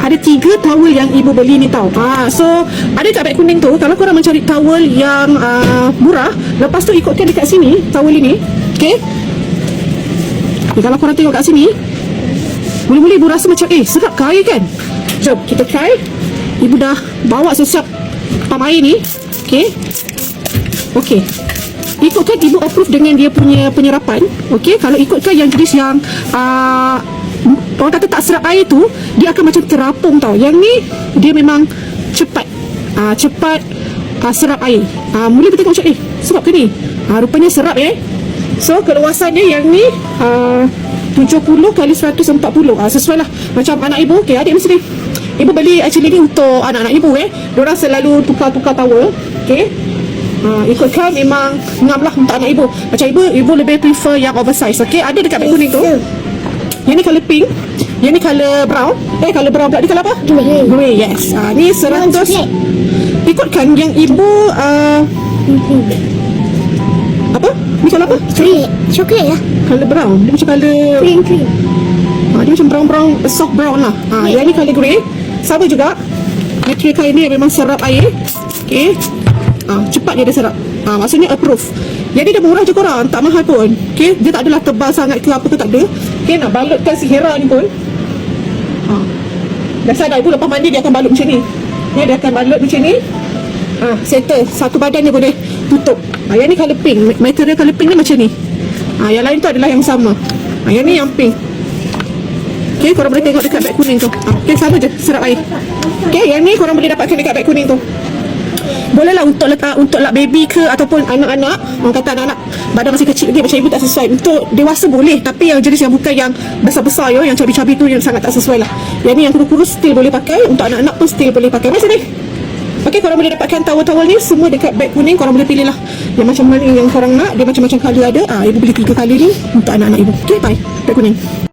ada 3 towel yang ibu beli ni tau. So ada kat beg kuning tu. Kalau korang mencari towel yang murah, lepas tu ikutkan dekat sini towel ini. Okay, kalau korang tengok kat sini, mula-mula ibu rasa macam sedap ke air kan. Jom kita try. Ibu dah bawa siap pam air ni. Okay, ikutkan ibu approve dengan dia punya penyerapan. Okay, kalau ikutkan yang jenis yang orang kata tak serap air tu, dia akan macam terapung tau. Yang ni dia memang cepat serap air. Mula kita tengok macam serap ke ni? Rupanya serap So keluasannya yang ni 70 kali 140. Sesuai lah macam anak ibu. Okay, adik mesti ibu beli actually ni untuk anak-anak ibu. Diorang selalu tukar-tukar towel. Okay, ikutkan memang ngam lah untuk anak ibu. Macam ibu lebih prefer yang oversize. Okay, ada dekat beg kuning tu. Yang ni colour pink, yang ni colour brown. Colour brown pula, ni colour apa? Grey, yes. Ni 100. Ikutkan yang ibu apa? Ni colour apa? Coklat lah. Colour brown. Dia macam colour Cream. dia macam brown, soft brown lah. Yang ni colour grey. Sama juga. Material kain ni memang serap air. Okay, cepat dia serap. Maksudnya approve. Jadi dia murah je korang, tak mahal pun. Okay, dia tak adalah tebal sangat ke apa ke, tak ada. Okay, nak balutkan si Hera ni pun biasa dah ibu lepas mandi dia akan balut macam ni. Dia akan balut macam ni. Settle. Satu badan dia boleh tutup. Yang ni colour pink. Material colour pink ni macam ni. Yang lain tu adalah yang sama. Yang ni yang pink. Okay, korang boleh tengok dekat beg kuning tu. Okay, sama je serap air. Okay, yang ni korang boleh dapatkan dekat beg kuning tu. Boleh lah untuk letak untuk lap baby ke, ataupun anak-anak. Orang kata anak-anak badan masih kecil lagi, macam ibu tak sesuai. Untuk dewasa boleh, tapi yang jenis yang bukan yang besar-besar yang cabi-cabi tu yang sangat tak sesuai lah. Yang ni yang kurus-kurus still boleh pakai. Untuk anak-anak pun still boleh pakai. Macam ni. Okay, korang boleh dapatkan towel-towel ni semua dekat beg kuning. Korang boleh pilih lah yang macam mana yang korang nak. Dia macam-macam colour ada. Ibu beli 3 kali ni untuk anak-anak ibu. Okay, bye. Beg kuning.